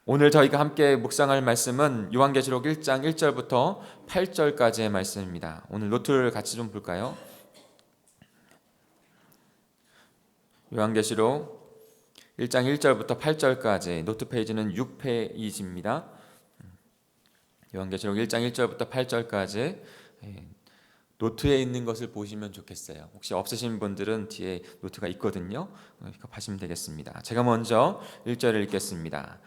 오늘 저희가 함께 묵상할 말씀은 요한계시록 1장 1절부터 8절까지의 말씀입니다. 오늘 노트를 같이 좀 볼까요? 요한계시록 1장 1절부터 8절까지, 노트 페이지는 6페이지입니다. 요한계시록 1장 1절부터 8절까지 노트에 있는 것을 보시면 좋겠어요. 혹시 없으신 분들은 뒤에 노트가 있거든요. 이거 보시면 되겠습니다. 제가 먼저 1절을 읽겠습니다.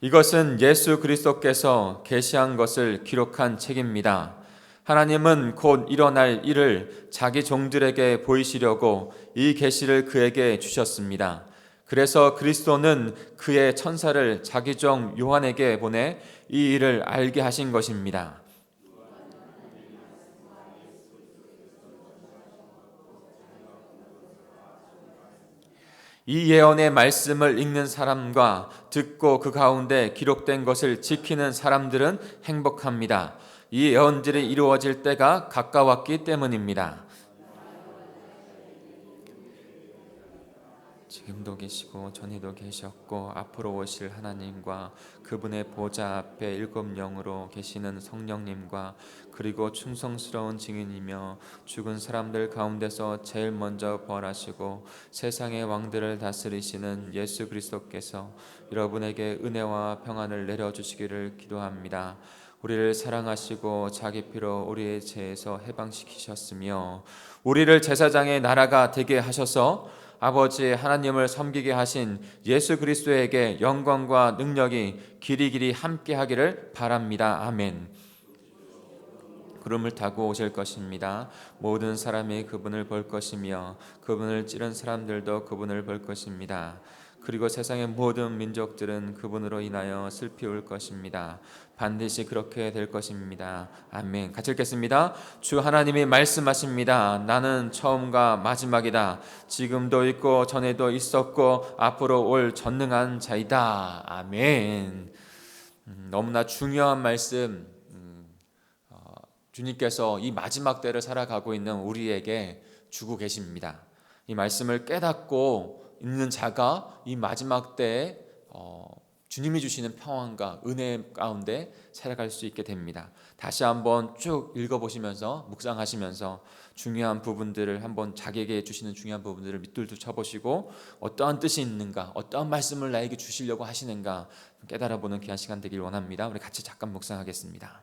이것은 예수 그리스도께서 계시한 것을 기록한 책입니다. 하나님은 곧 일어날 일을 자기 종들에게 보이시려고 이 계시를 그에게 주셨습니다. 그래서 그리스도는 그의 천사를 자기 종 요한에게 보내 이 일을 알게 하신 것입니다. 이 예언의 말씀을 읽는 사람과 듣고 그 가운데 기록된 것을 지키는 사람들은 행복합니다. 이 예언들이 이루어질 때가 가까웠기 때문입니다. 지금도 계시고 전에도 계셨고 앞으로 오실 하나님과 그분의 보좌 앞에 일곱 영으로 계시는 성령님과 그리고 충성스러운 증인이며 죽은 사람들 가운데서 제일 먼저 부활하시고 세상의 왕들을 다스리시는 예수 그리스도께서 여러분에게 은혜와 평안을 내려주시기를 기도합니다. 우리를 사랑하시고 자기 피로 우리의 죄에서 해방시키셨으며 우리를 제사장의 나라가 되게 하셔서 아버지 하나님을 섬기게 하신 예수 그리스도에게 영광과 능력이 길이길이 함께 하기를 바랍니다. 아멘. 구름을 타고 오실 것입니다. 모든 사람이 그분을 볼 것이며 그분을 찌른 사람들도 그분을 볼 것입니다. 그리고 세상의 모든 민족들은 그분으로 인하여 슬피 울 것입니다. 반드시 그렇게 될 것입니다. 아멘. 같이 읽겠습니다. 주 하나님이 말씀하십니다. 나는 처음과 마지막이다. 지금도 있고 전에도 있었고 앞으로 올 전능한 자이다. 아멘. 너무나 중요한 말씀, 주님께서 이 마지막 때를 살아가고 있는 우리에게 주고 계십니다. 이 말씀을 깨닫고 있는 자가 이 마지막 때에 주님이 주시는 평안과 은혜 가운데 살아갈 수 있게 됩니다. 다시 한번 쭉 읽어보시면서 묵상하시면서 중요한 부분들을 한번 자기에게 주시는 중요한 부분들을 밑줄도 쳐보시고 어떠한 뜻이 있는가, 어떠한 말씀을 나에게 주시려고 하시는가 깨달아보는 귀한 시간 되길 원합니다. 우리 같이 잠깐 묵상하겠습니다.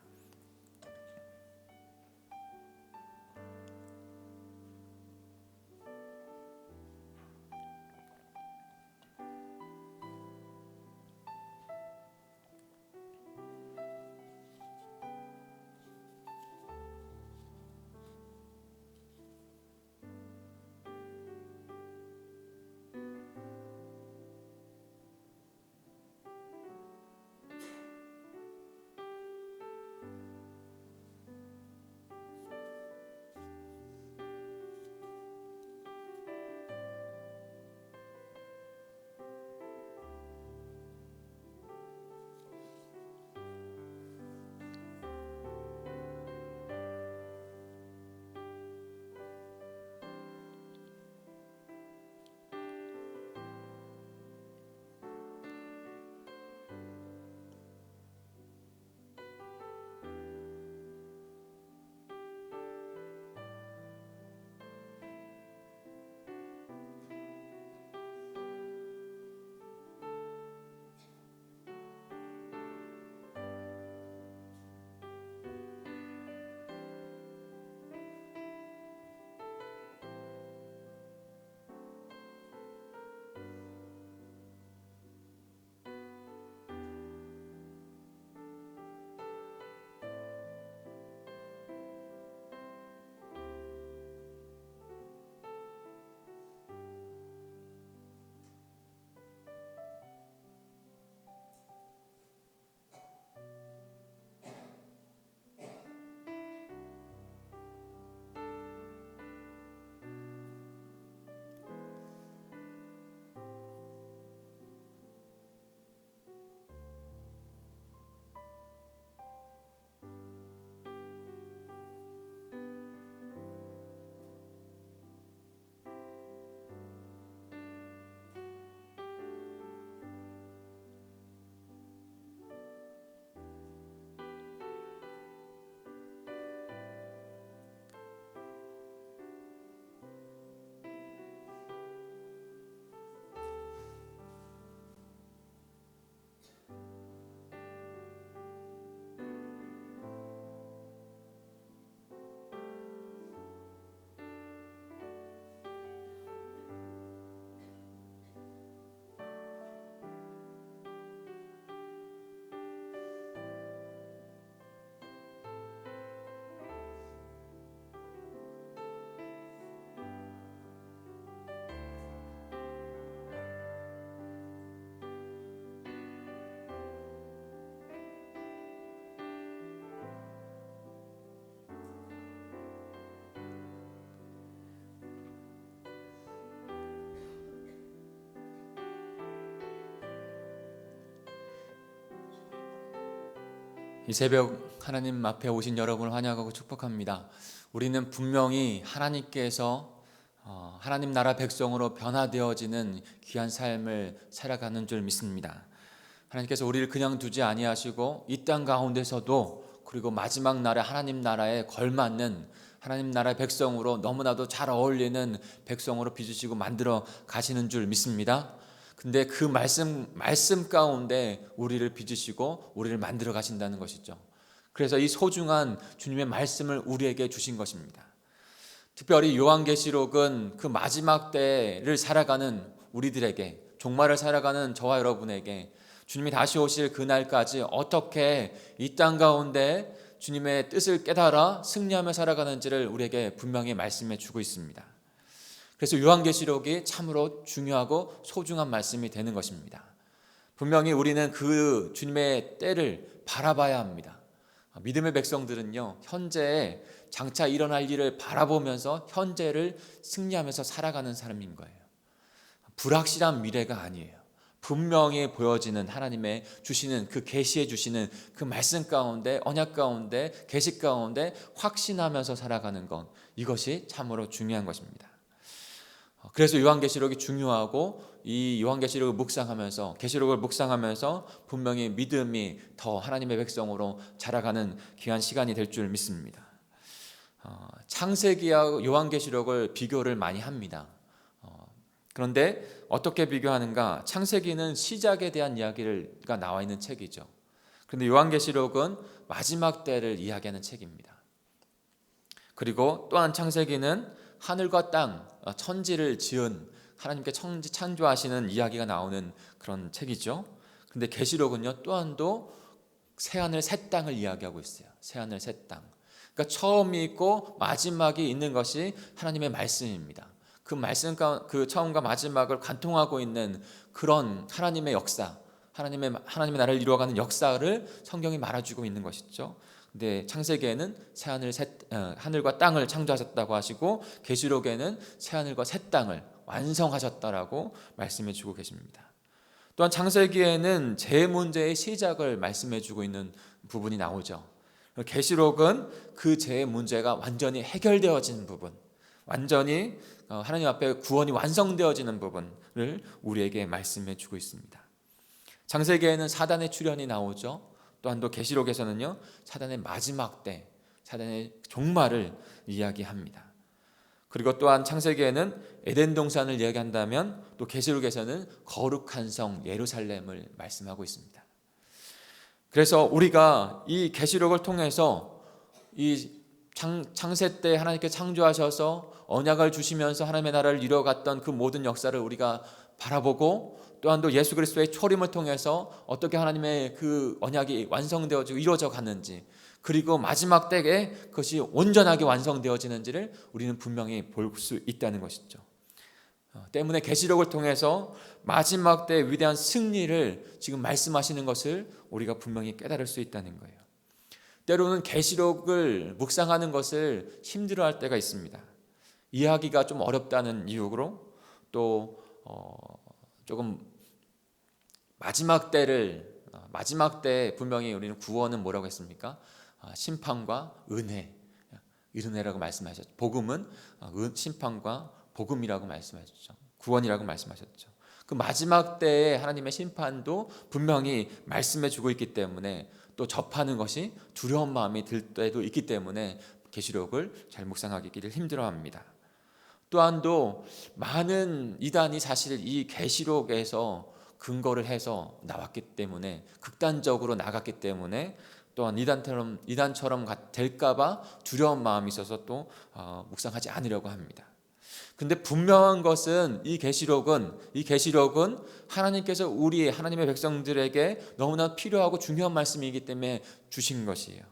이 새벽 하나님 앞에 오신 여러분을 환영하고 축복합니다. 우리는 분명히 하나님께서 하나님 나라 백성으로 변화되어지는 귀한 삶을 살아가는 줄 믿습니다. 하나님께서 우리를 그냥 두지 아니하시고 이 땅 가운데서도, 그리고 마지막 날에 하나님 나라에 걸맞는 하나님 나라의 백성으로, 너무나도 잘 어울리는 백성으로 빚으시고 만들어 가시는 줄 믿습니다. 근데 그 말씀 가운데 우리를 빚으시고 우리를 만들어 가신다는 것이죠. 그래서 이 소중한 주님의 말씀을 우리에게 주신 것입니다. 특별히 요한계시록은 그 마지막 때를 살아가는 우리들에게, 종말을 살아가는 저와 여러분에게 주님이 다시 오실 그날까지 어떻게 이 땅 가운데 주님의 뜻을 깨달아 승리하며 살아가는지를 우리에게 분명히 말씀해 주고 있습니다. 그래서 요한계시록이 참으로 중요하고 소중한 말씀이 되는 것입니다. 분명히 우리는 그 주님의 때를 바라봐야 합니다. 믿음의 백성들은요, 현재에 장차 일어날 일을 바라보면서 현재를 승리하면서 살아가는 사람인 거예요. 불확실한 미래가 아니에요. 분명히 보여지는 하나님의 주시는 그 계시해 주시는 그 말씀 가운데, 언약 가운데, 계시 가운데 확신하면서 살아가는 것, 이것이 참으로 중요한 것입니다. 그래서 요한계시록이 중요하고, 이 요한계시록을 묵상하면서, 계시록을 묵상하면서 분명히 믿음이 더 하나님의 백성으로 자라가는 귀한 시간이 될 줄 믿습니다. 창세기와 요한계시록을 비교를 많이 합니다. 그런데 어떻게 비교하는가? 창세기는 시작에 대한 이야기가 나와 있는 책이죠. 그런데 요한계시록은 마지막 때를 이야기하는 책입니다. 그리고 또한 창세기는 하늘과 땅, 천지를 지은 하나님께 창조하시는 이야기가 나오는 그런 책이죠. 그런데 계시록은요, 또한도 새하늘 새 땅을 이야기하고 있어요. 새하늘 새 땅. 그러니까 처음이 있고 마지막이 있는 것이 하나님의 말씀입니다. 그 말씀, 그 처음과 마지막을 관통하고 있는 그런 하나님의 역사, 하나님의 나라를 이루어가는 역사를 성경이 말해주고 있는 것이죠. 근데 창세기에는 하늘과 땅을 창조하셨다고 하시고, 계시록에는 새하늘과 새 땅을 완성하셨다라고 말씀해 주고 계십니다. 또한 창세기에는 제 문제의 시작을 말씀해 주고 있는 부분이 나오죠. 계시록은 그 제 문제가 완전히 해결되어지는 부분, 완전히 하나님 앞에 구원이 완성되어지는 부분을 우리에게 말씀해 주고 있습니다. 창세기에는 사단의 출현이 나오죠. 또한 또 계시록에서는요, 사단의 마지막 때, 사단의 종말을 이야기합니다. 그리고 또한 창세기에는 에덴 동산을 이야기한다면, 또 계시록에서는 거룩한 성 예루살렘을 말씀하고 있습니다. 그래서 우리가 이 계시록을 통해서 이 창세 때 하나님께 창조하셔서 언약을 주시면서 하나님의 나라를 이루어갔던 그 모든 역사를 우리가 바라보고, 또한 또 예수 그리스도의 초림을 통해서 어떻게 하나님의 그 언약이 완성되어지고 이루어져 갔는지, 그리고 마지막 때에 그것이 온전하게 완성되어지는지를 우리는 분명히 볼 수 있다는 것이죠. 때문에 계시록을 통해서 마지막 때의 위대한 승리를 지금 말씀하시는 것을 우리가 분명히 깨달을 수 있다는 거예요. 때로는 계시록을 묵상하는 것을 힘들어할 때가 있습니다. 이해하기가 좀 어렵다는 이유로, 또 조금 마지막 때 분명히 우리는 구원은 뭐라고 했습니까? 심판과 은혜라고 말씀하셨죠. 복음은 심판과 복음이라고 말씀하셨죠. 구원이라고 말씀하셨죠. 그 마지막 때에 하나님의 심판도 분명히 말씀해 주고 있기 때문에, 또 접하는 것이 두려운 마음이 들 때도 있기 때문에 계시록을 잘 묵상하기를 힘들어합니다. 또한도 많은 이단이 사실 이 계시록에서 근거를 해서 나왔기 때문에, 극단적으로 나갔기 때문에, 또한 이단처럼 될까봐 두려운 마음이 있어서 또 묵상하지 않으려고 합니다. 근데 분명한 것은 이 계시록은 하나님께서 하나님의 백성들에게 너무나 필요하고 중요한 말씀이기 때문에 주신 것이에요.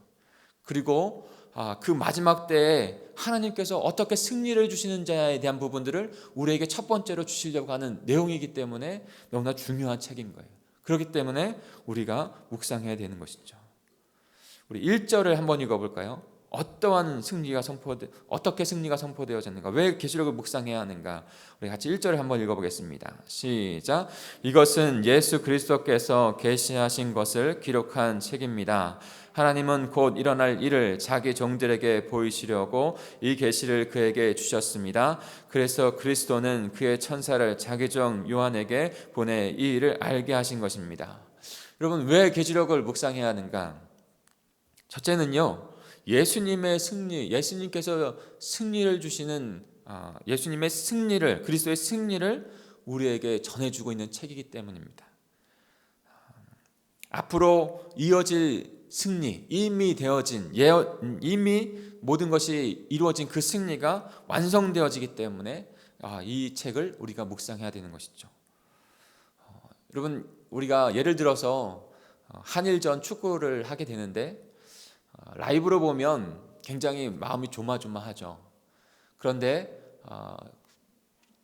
그리고 그 마지막 때에 하나님께서 어떻게 승리를 주시는지에 대한 부분들을 우리에게 첫 번째로 주시려고 하는 내용이기 때문에 너무나 중요한 책인 거예요. 그렇기 때문에 우리가 묵상해야 되는 것이죠. 우리 1절을 한번 읽어볼까요? 어떠한 어떻게 승리가 선포되어졌는가? 왜 계시록을 묵상해야 하는가? 우리 같이 1절을 한번 읽어보겠습니다. 시작. 이것은 예수 그리스도께서 계시하신 것을 기록한 책입니다. 하나님은 곧 일어날 일을 자기 종들에게 보이시려고 이 계시를 그에게 주셨습니다. 그래서 그리스도는 그의 천사를 자기 종 요한에게 보내 이 일을 알게 하신 것입니다. 여러분, 왜 계시록을 묵상해야 하는가? 첫째는요, 예수님의 승리, 예수님께서 승리를 주시는 예수님의 승리를, 그리스도의 승리를 우리에게 전해주고 있는 책이기 때문입니다. 앞으로 이어질 승리, 이미 되어진, 이미 모든 것이 이루어진 그 승리가 완성되어지기 때문에 이 책을 우리가 묵상해야 되는 것이죠. 여러분, 우리가 예를 들어서 한일전 축구를 하게 되는데 라이브로 보면 굉장히 마음이 조마조마하죠. 그런데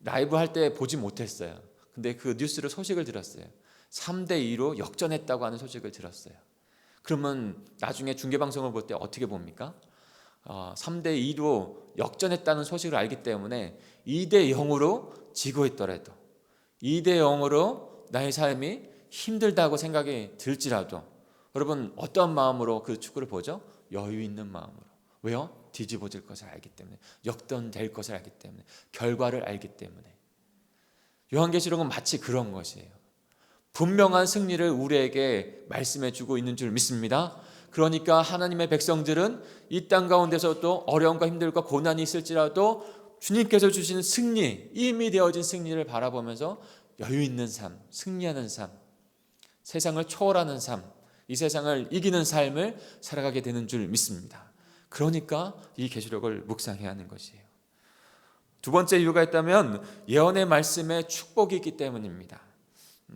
라이브 할 때 보지 못했어요. 근데 그 뉴스로 소식을 들었어요. 3대2로 역전했다고 하는 소식을 들었어요. 그러면 나중에 중계방송을 볼 때 어떻게 봅니까? 3대2로 역전했다는 소식을 알기 때문에 2대0으로 지고 있더라도, 2대0으로 나의 삶이 힘들다고 생각이 들지라도 여러분, 어떤 마음으로 그 축구를 보죠? 여유 있는 마음으로. 왜요? 뒤집어질 것을 알기 때문에, 역전될 것을 알기 때문에, 결과를 알기 때문에. 요한계시록은 마치 그런 것이에요. 분명한 승리를 우리에게 말씀해 주고 있는 줄 믿습니다. 그러니까 하나님의 백성들은 이 땅 가운데서도 어려움과 힘들과 고난이 있을지라도 주님께서 주시는 승리, 이미 되어진 승리를 바라보면서 여유 있는 삶, 승리하는 삶, 세상을 초월하는 삶, 이 세상을 이기는 삶을 살아가게 되는 줄 믿습니다. 그러니까 이 계시록을 묵상해야 하는 것이에요. 두 번째 이유가 있다면 예언의 말씀에 축복이 있기 때문입니다.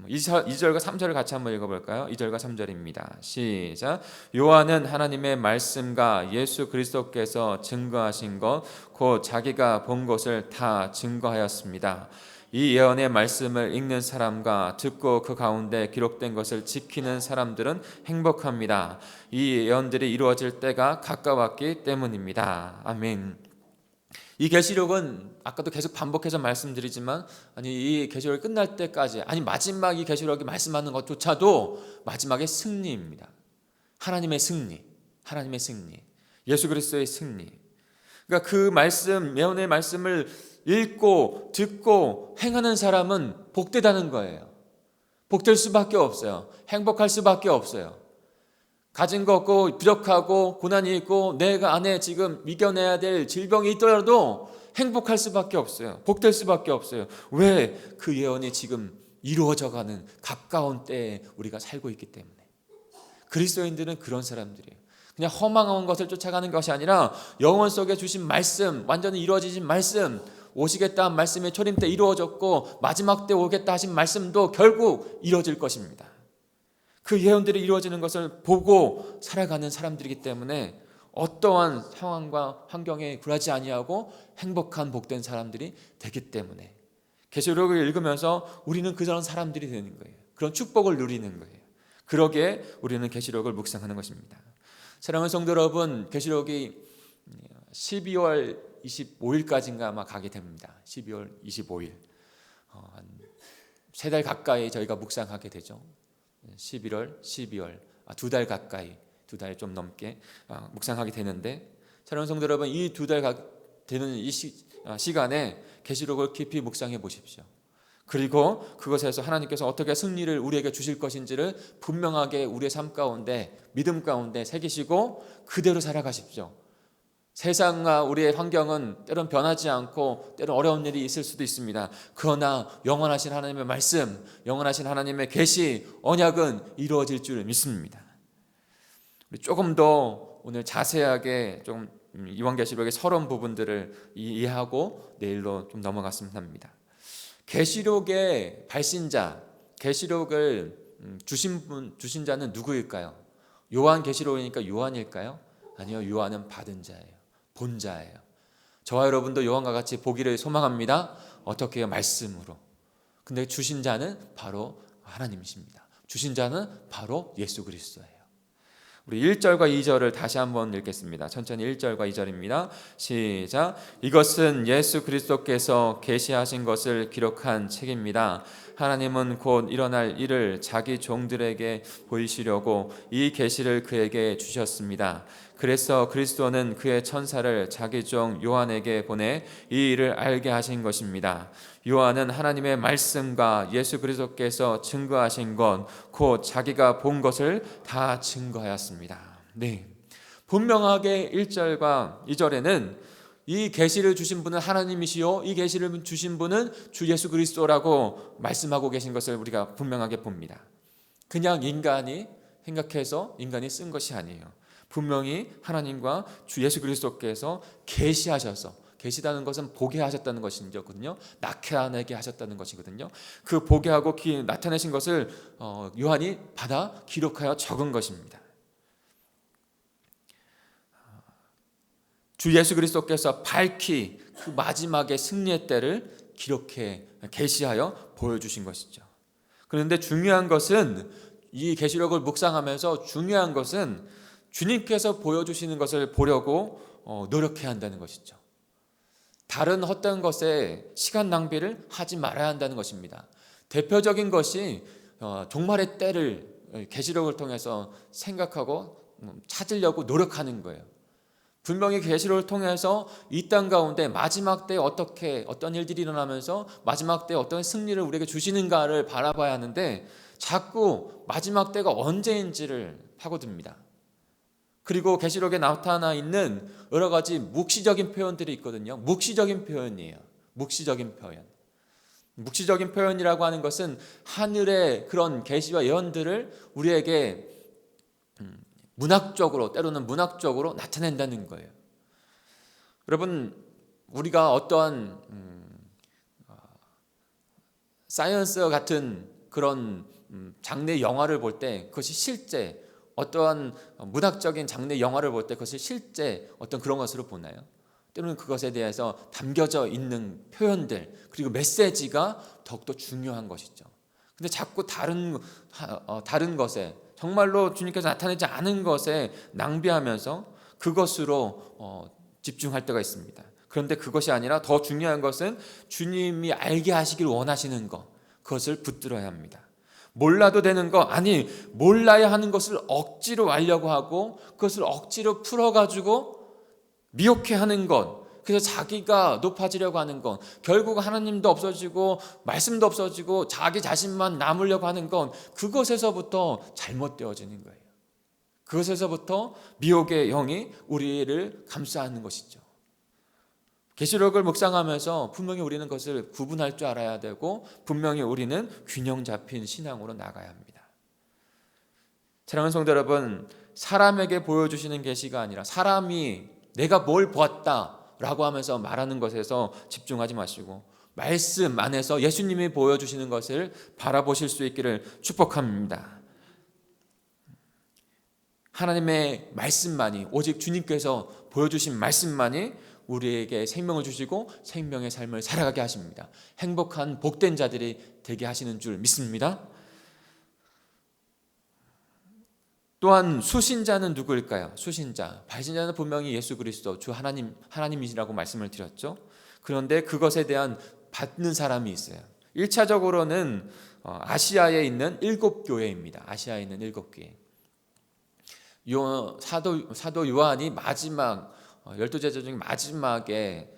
2절과 3절을 같이 한번 읽어볼까요? 2절과 3절입니다. 시작. 요한은 하나님의 말씀과 예수 그리스도께서 증거하신 것, 곧 자기가 본 것을 다 증거하였습니다. 이 예언의 말씀을 읽는 사람과 듣고 그 가운데 기록된 것을 지키는 사람들은 행복합니다. 이 예언들이 이루어질 때가 가까웠기 때문입니다. 아멘. 이 계시록은 아까도 계속 반복해서 말씀드리지만 이 계시록이 끝날 때까지, 마지막 이 계시록이 말씀하는 것조차도 마지막에 승리입니다. 하나님의 승리, 예수 그리스도의 승리. 그러니까 그 말씀, 예언의 말씀을 읽고 듣고 행하는 사람은 복되다는 거예요. 복될 수밖에 없어요. 행복할 수밖에 없어요. 가진 거 없고 부족하고 고난이 있고 내가 안에 지금 이겨내야 될 질병이 있더라도 행복할 수밖에 없어요. 복될 수밖에 없어요. 왜? 그 예언이 지금 이루어져가는 가까운 때에 우리가 살고 있기 때문에. 그리스도인들은 그런 사람들이에요. 그냥 허망한 것을 쫓아가는 것이 아니라 영혼 속에 주신 말씀, 완전히 이루어지신 말씀, 오시겠다 한 말씀이 초림 때 이루어졌고 마지막 때 오겠다 하신 말씀도 결국 이루어질 것입니다. 그 예언들이 이루어지는 것을 보고 살아가는 사람들이기 때문에 어떠한 상황과 환경에 굴하지 아니하고 행복한 복된 사람들이 되기 때문에 계시록을 읽으면서 우리는 그런 사람들이 되는 거예요. 그런 축복을 누리는 거예요. 그러기에 우리는 계시록을 묵상하는 것입니다. 사랑하는 성도 여러분, 계시록이 12월 25일까지인가 아마 가게 됩니다. 12월 25일. 한 3달 가까이 저희가 묵상하게 되죠. 11월, 12월, 2달 가까이, 2달 좀 넘게 묵상하게 되는데, 사랑하는 성도 여러분, 이 2달 되는 이 시간에 계시록을 깊이 묵상해 보십시오. 그리고 그것에서 하나님께서 어떻게 승리를 우리에게 주실 것인지를 분명하게 우리의 삶 가운데, 믿음 가운데 새기시고 그대로 살아가십시오. 세상과 우리의 환경은 때론 변하지 않고 때론 어려운 일이 있을 수도 있습니다. 그러나 영원하신 하나님의 말씀, 영원하신 하나님의 계시, 언약은 이루어질 줄 믿습니다. 우리 조금 더 오늘 자세하게 좀 요한계시록의 서론 부분들을 이해하고 내일로 좀 넘어갔으면 합니다. 계시록의 발신자, 계시록을 주신 자는 누구일까요? 요한계시록이니까 요한일까요? 아니요, 요한은 받은 자예요. 본 자예요. 저와 여러분도 요한과 같이 보기를 소망합니다. 어떻게 해요? 말씀으로. 근데 주신 자는 바로 하나님이십니다. 주신 자는 바로 예수 그리스도예요. 우리 1절과 2절을 다시 한번 읽겠습니다. 천천히 1절과 2절입니다. 시작. 이것은 예수 그리스도께서 계시하신 것을 기록한 책입니다. 하나님은 곧 일어날 일을 자기 종들에게 보이시려고 이 계시를 그에게 주셨습니다. 그래서 그리스도는 그의 천사를 자기 종 요한에게 보내 이 일을 알게 하신 것입니다. 요한은 하나님의 말씀과 예수 그리스도께서 증거하신 것, 곧 자기가 본 것을 다 증거하였습니다. 네, 분명하게 1절과 2절에는 이 계시를 주신 분은 하나님이시요 이 계시를 주신 분은 주 예수 그리스도라고 말씀하고 계신 것을 우리가 분명하게 봅니다. 그냥 인간이 생각해서 인간이 쓴 것이 아니에요. 분명히 하나님과 주 예수 그리스도께서 계시하셔서, 계시다는 것은 보게 하셨다는 것이거든요. 나타내게 하셨다는 것이거든요. 그 보게 하고 나타내신 것을 요한이 받아 기록하여 적은 것입니다. 주 예수 그리스도께서 밝히 그 마지막의 승리의 때를 기록해 계시하여 보여주신 것이죠. 그런데 중요한 것은, 이 계시록을 묵상하면서 중요한 것은 주님께서 보여주시는 것을 보려고 노력해야 한다는 것이죠. 다른 헛된 것에 시간 낭비를 하지 말아야 한다는 것입니다. 대표적인 것이 종말의 때를 계시록을 통해서 생각하고 찾으려고 노력하는 거예요. 분명히 계시록을 통해서 이 땅 가운데 마지막 때에 어떤 일들이 일어나면서 마지막 때에 어떤 승리를 우리에게 주시는가를 바라봐야 하는데, 자꾸 마지막 때가 언제인지를 파고듭니다. 그리고 계시록에 나타나 있는 여러 가지 묵시적인 표현들이 있거든요. 묵시적인 표현이에요. 묵시적인 표현. 묵시적인 표현이라고 하는 것은 하늘의 그런 계시와 예언들을 우리에게 문학적으로, 때로는 문학적으로 나타낸다는 거예요. 여러분, 우리가 어떠한 사이언스 같은 그런 장르의 영화를 볼 때 그것이 실제, 어떠한 문학적인 장르의 영화를 볼 때 그것을 실제 어떤 그런 것으로 보나요? 때로는 그것에 대해서 담겨져 있는 표현들, 그리고 메시지가 더욱더 중요한 것이죠. 근데 자꾸 다른 것에, 정말로 주님께서 나타내지 않은 것에 낭비하면서 그것으로 집중할 때가 있습니다. 그런데 그것이 아니라 더 중요한 것은 주님이 알게 하시길 원하시는 것, 그것을 붙들어야 합니다. 몰라도 되는 것, 아니 몰라야 하는 것을 억지로 알려고 하고 그것을 억지로 풀어가지고 미혹해 하는 것, 그래서 자기가 높아지려고 하는 것, 결국 하나님도 없어지고 말씀도 없어지고 자기 자신만 남으려고 하는 것, 그것에서부터 잘못되어지는 거예요. 그것에서부터 미혹의 영이 우리를 감싸는 것이죠. 계시록을 묵상하면서 분명히 우리는 그것을 구분할 줄 알아야 되고, 분명히 우리는 균형 잡힌 신앙으로 나가야 합니다. 사랑하는 성도 여러분, 사람에게 보여주시는 계시가 아니라 사람이 내가 뭘 보았다라고 하면서 말하는 것에서 집중하지 마시고 말씀 안에서 예수님이 보여주시는 것을 바라보실 수 있기를 축복합니다. 하나님의 말씀만이, 오직 주님께서 보여주신 말씀만이 우리에게 생명을 주시고 생명의 삶을 살아가게 하십니다. 행복한 복된 자들이 되게 하시는 줄 믿습니다. 또한 수신자는 누구일까요? 수신자, 발신자는 분명히 예수 그리스도 주 하나님이시라고 말씀을 드렸죠. 그런데 그것에 대한 받는 사람이 있어요. 1차적으로는 아시아에 있는 7교회입니다. 아시아에 있는 7교회. 사도 요한이 마지막 12제자 중에 마지막에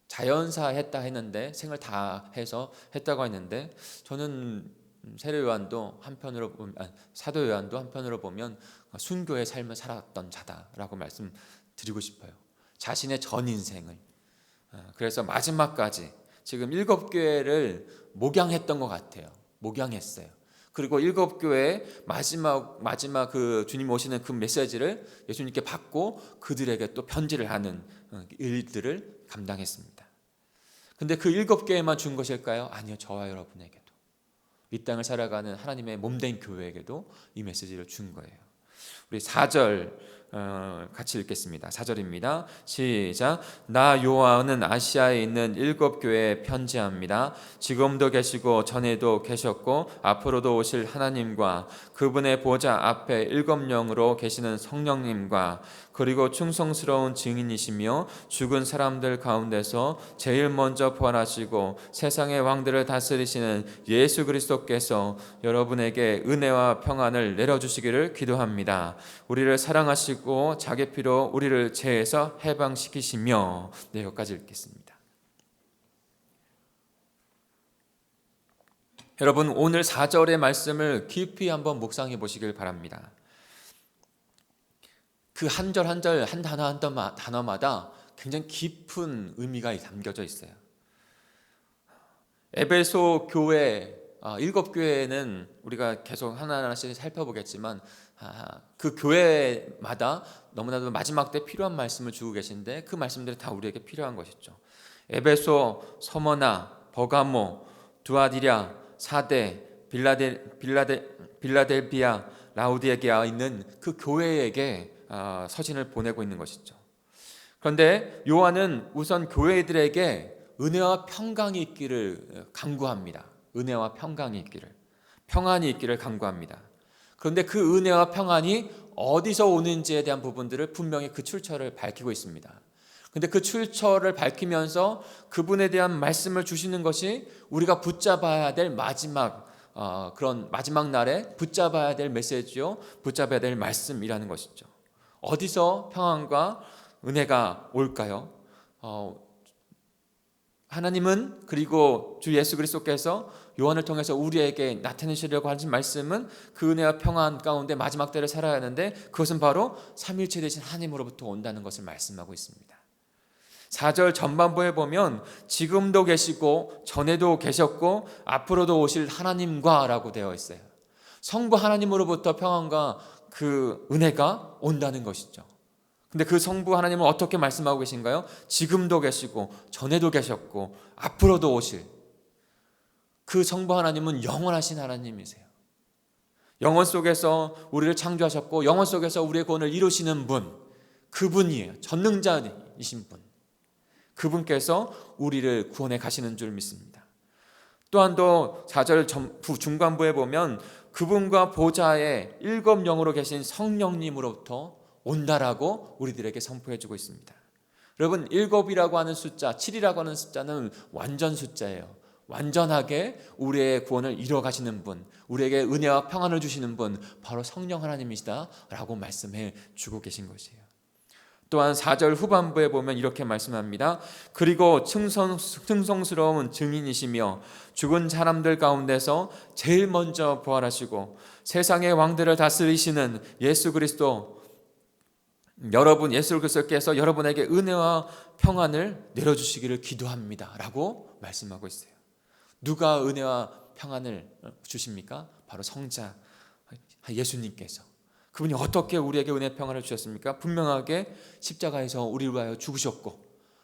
자연사 했다 했는데, 생을 다 해서 했다고 했는데, 저는 사도 요한도 한편으로 보면 순교의 삶을 살았던 자다라고 말씀드리고 싶어요. 자신의 전 인생을, 그래서 마지막까지 지금 7교회를 목양했던 것 같아요. 목양했어요. 그리고 7교회의 마지막 그 주님 오시는 그 메시지를 예수님께 받고 그들에게 또 편지를 하는 일들을 감당했습니다. 근데 그 7교회만 준 것일까요? 아니요, 저와 여러분에게도, 이 땅을 살아가는 하나님의 몸된 교회에게도 이 메시지를 준 거예요. 우리 4절 같이 읽겠습니다. 4절입니다. 시작. 나 요한은 아시아에 있는 7교회에 편지합니다. 지금도 계시고 전에도 계셨고 앞으로도 오실 하나님과 그분의 보좌 앞에 7영으로 계시는 성령님과 그리고 충성스러운 증인이시며 죽은 사람들 가운데서 제일 먼저 부활하시고 세상의 왕들을 다스리시는 예수 그리스도께서 여러분에게 은혜와 평안을 내려주시기를 기도합니다. 우리를 사랑하시고 자기 피로 우리를 죄에서 해방시키시며. 네, 여기까지 읽겠습니다. 여러분, 오늘 4절의 말씀을 깊이 한번 묵상해 보시길 바랍니다. 그 한 절 한 절, 한 단어 한 단어마다 굉장히 깊은 의미가 담겨져 있어요. 에베소 교회 7교회는 우리가 계속 하나하나씩 살펴보겠지만 그 교회마다 너무나도 마지막 때 필요한 말씀을 주고 계신데 그 말씀들이 다 우리에게 필요한 것이죠. 에베소, 서머나, 버가모, 두아디랴, 사대, 빌라델비아, 라우디게아에 있는 그 교회에게 서신을 보내고 있는 것이죠. 그런데 요한은 우선 교회들에게 은혜와 평강이 있기를 간구합니다. 은혜와 평강이 있기를, 평안이 있기를 간구합니다. 그런데 그 은혜와 평안이 어디서 오는지에 대한 부분들을 분명히 그 출처를 밝히고 있습니다. 그런데 그 출처를 밝히면서 그분에 대한 말씀을 주시는 것이 우리가 붙잡아야 될 그런 마지막 날에 붙잡아야 될 메시지요, 붙잡아야 될 말씀이라는 것이죠. 어디서 평안과 은혜가 올까요? 하나님은, 그리고 주 예수 그리스도께서 요한을 통해서 우리에게 나타내시려고 하신 말씀은 그 은혜와 평안 가운데 마지막 때를 살아야 하는데 그것은 바로 삼위일체 되신 하나님으로부터 온다는 것을 말씀하고 있습니다. 4절 전반부에 보면 지금도 계시고 전에도 계셨고 앞으로도 오실 하나님과 라고 되어 있어요. 성부 하나님으로부터 평안과 그 은혜가 온다는 것이죠. 근데 그 성부 하나님은 어떻게 말씀하고 계신가요? 지금도 계시고 전에도 계셨고 앞으로도 오실 그 성부 하나님은 영원하신 하나님이세요. 영원 속에서 우리를 창조하셨고 영원 속에서 우리의 구원을 이루시는 분, 그분이에요. 전능자이신 분. 그분께서 우리를 구원해 가시는 줄 믿습니다. 또한 또 4절 중간부에 보면 그분과 보좌에 7영으로 계신 성령님으로부터 온다라고 우리들에게 선포해 주고 있습니다. 여러분, 7이라고 하는 숫자, 7이라고 하는 숫자는 완전 숫자예요. 완전하게 우리의 구원을 이루어 가시는 분, 우리에게 은혜와 평안을 주시는 분, 바로 성령 하나님이시다라고 말씀해 주고 계신 것이에요. 또한 4절 후반부에 보면 이렇게 말씀합니다. 그리고 충성스러운 증인이시며 죽은 사람들 가운데서 제일 먼저 부활하시고 세상의 왕들을 다스리시는 예수 그리스도, 예수 그리스도께서 여러분에게 은혜와 평안을 내려주시기를 기도합니다 라고 말씀하고 있어요. 누가 은혜와 평안을 주십니까? 바로 성자 예수님께서. 그분이 어떻게 우리에게 은혜 평안을 주셨습니까? 분명하게 십자가에서 우리를 위하여 죽으셨고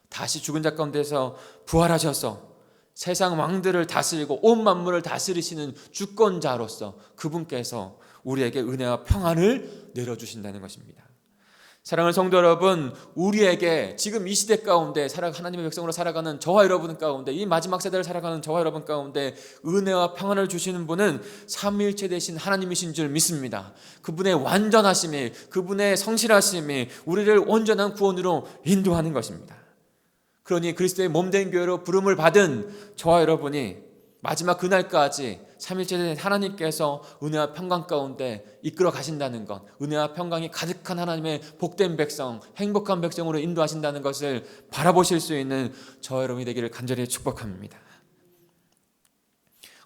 다시 죽은 자 가운데서 부활하셔서 세상 왕들을 다스리고 온 만물을 다스리시는 주권자로서 그분께서 우리에게 은혜와 평안을 내려주신다는 것입니다. 사랑하는 성도 여러분, 우리에게 지금 이 시대 가운데 하나님의 백성으로 살아가는 저와 여러분 가운데, 이 마지막 세대를 살아가는 저와 여러분 가운데 은혜와 평안을 주시는 분은 삼위일체 되신 하나님이신 줄 믿습니다. 그분의 완전하심이, 그분의 성실하심이 우리를 온전한 구원으로 인도하는 것입니다. 그러니 그리스도의 몸된 교회로 부름을 받은 저와 여러분이 마지막 그날까지 삼위일체 되신 하나님께서 은혜와 평강 가운데 이끌어 가신다는 것, 은혜와 평강이 가득한 하나님의 복된 백성, 행복한 백성으로 인도하신다는 것을 바라보실 수 있는 저와 여러분이 되기를 간절히 축복합니다.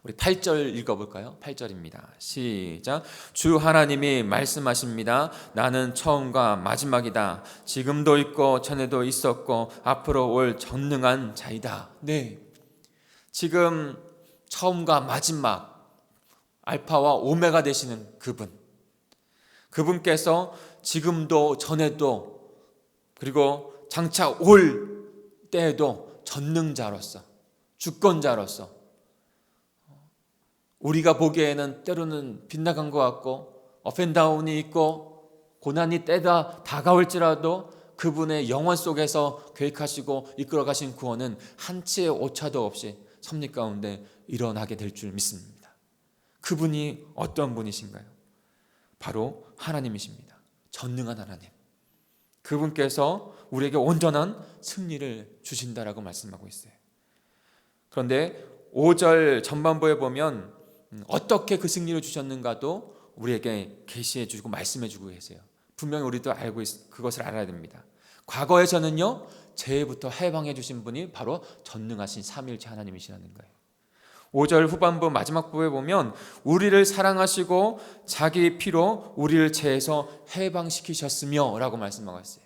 우리 8절 읽어볼까요? 8절입니다. 시작. 주 하나님이 말씀하십니다. 나는 처음과 마지막이다. 지금도 있고 전에도 있었고 앞으로 올 전능한 자이다. 네, 지금 처음과 마지막, 알파와 오메가 되시는 그분께서 지금도 전에도 그리고 장차 올 때에도 전능자로서, 주권자로서, 우리가 보기에는 때로는 빗나간 것 같고 업앤다운이 있고 고난이 때가 다가올지라도 그분의 영원 속에서 계획하시고 이끌어가신 구원은 한치의 오차도 없이 섭리 가운데 일어나게 될 줄 믿습니다. 그분이 어떤 분이신가요? 바로 하나님이십니다. 전능한 하나님. 그분께서 우리에게 온전한 승리를 주신다라고 말씀하고 있어요. 그런데 5절 전반부에 보면 어떻게 그 승리를 주셨는가도 우리에게 계시해 주고 말씀해 주고 계세요. 분명히 우리도 그것을 알아야 됩니다. 과거에서는요, 죄부터 해방해 주신 분이 바로 전능하신 삼위일체 하나님이시라는 거예요. 5절 후반부 마지막 부분에 보면 우리를 사랑하시고 자기 피로 우리를 죄에서 해방시키셨으며 라고 말씀하고 있어요.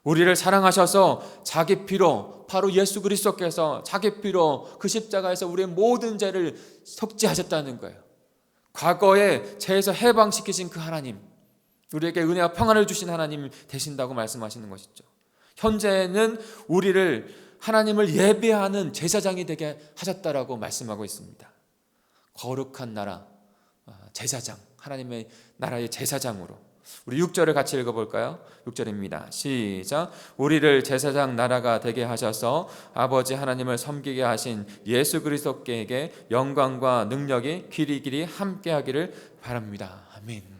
우리를 사랑하셔서 자기 피로, 바로 예수 그리스도께서 자기 피로 그 십자가에서 우리의 모든 죄를 속죄하셨다는 거예요. 과거에 죄에서 해방시키신 그 하나님, 우리에게 은혜와 평안을 주신 하나님 되신다고 말씀하시는 것이죠. 현재는 우리를 하나님을 예배하는 제사장이 되게 하셨다라고 말씀하고 있습니다. 거룩한 나라, 제사장, 하나님의 나라의 제사장으로. 우리 6절을 같이 읽어볼까요? 6절입니다. 시작. 우리를 제사장 나라가 되게 하셔서 아버지 하나님을 섬기게 하신 예수 그리스도께 영광과 능력이 길이 함께하기를 바랍니다. 아멘.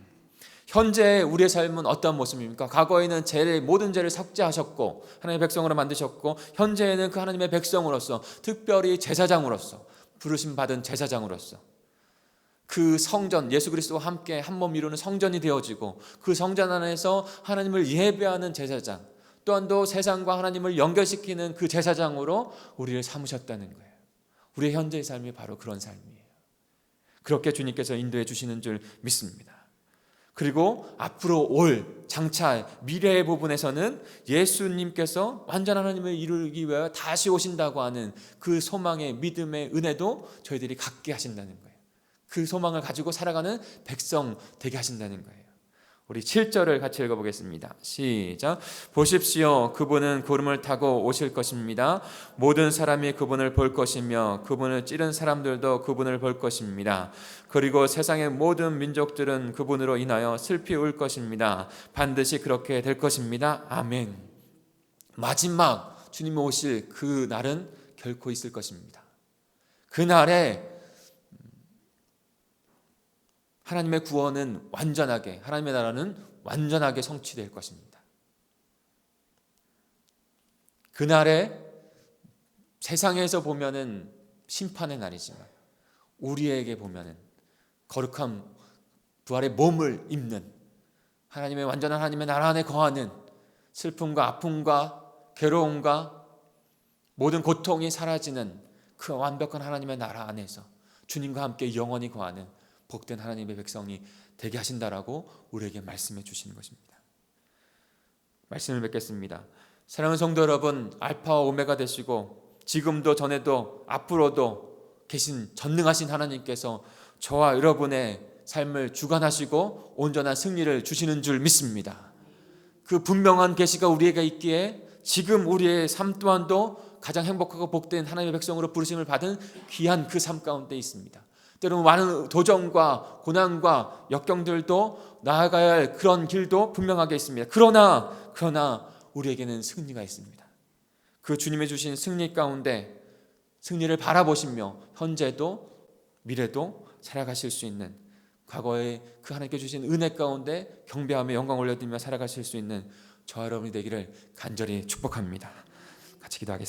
현재 우리의 삶은 어떤 모습입니까? 과거에는 모든 죄를 삭제하셨고 하나님의 백성으로 만드셨고, 현재에는 그 하나님의 백성으로서, 특별히 제사장으로서, 부르심 받은 제사장으로서 그 성전, 예수 그리스도와 함께 한 몸 이루는 성전이 되어지고, 그 성전 안에서 하나님을 예배하는 제사장, 또한 또 세상과 하나님을 연결시키는 그 제사장으로 우리를 삼으셨다는 거예요. 우리의 현재의 삶이 바로 그런 삶이에요. 그렇게 주님께서 인도해 주시는 줄 믿습니다. 그리고 앞으로 올 장차 미래의 부분에서는 예수님께서 완전한 하나님을 이루기 위하여 다시 오신다고 하는 그 소망의 믿음의 은혜도 저희들이 갖게 하신다는 거예요. 그 소망을 가지고 살아가는 백성 되게 하신다는 거예요. 우리 7절을 같이 읽어보겠습니다. 시작. 보십시오. 그분은 구름을 타고 오실 것입니다. 모든 사람이 그분을 볼 것이며 그분을 찌른 사람들도 그분을 볼 것입니다. 그리고 세상의 모든 민족들은 그분으로 인하여 슬피 울 것입니다. 반드시 그렇게 될 것입니다. 아멘. 마지막 주님이 오실 그 날은 결코 있을 것입니다. 그 날에 하나님의 구원은 완전하게, 하나님의 나라는 완전하게 성취될 것입니다. 그날에 세상에서 보면은 심판의 날이지만 우리에게 보면은 거룩한 부활의 몸을 입는, 하나님의 완전한 하나님의 나라 안에 거하는, 슬픔과 아픔과 괴로움과 모든 고통이 사라지는 그 완벽한 하나님의 나라 안에서 주님과 함께 영원히 거하는 복된 하나님의 백성이 되게 하신다라고 우리에게 말씀해 주시는 것입니다. 말씀을 뵙겠습니다. 사랑하는 성도 여러분, 알파와 오메가 되시고 지금도 전에도 앞으로도 계신 전능하신 하나님께서 저와 여러분의 삶을 주관하시고 온전한 승리를 주시는 줄 믿습니다. 그 분명한 계시가 우리에게 있기에 지금 우리의 삶 또한도 가장 행복하고 복된 하나님의 백성으로 부르심을 받은 귀한 그 삶 가운데 있습니다. 때로는 많은 도전과 고난과 역경들도 나아가야 할 그런 길도 분명하게 있습니다. 그러나 우리에게는 승리가 있습니다. 그 주님이 주신 승리 가운데 승리를 바라보시며 현재도 미래도 살아가실 수 있는, 과거에 그 하나님께 주신 은혜 가운데 경배하며 영광 올려드리며 살아가실 수 있는 저와 여러분이 되기를 간절히 축복합니다. 같이 기도하겠습니다.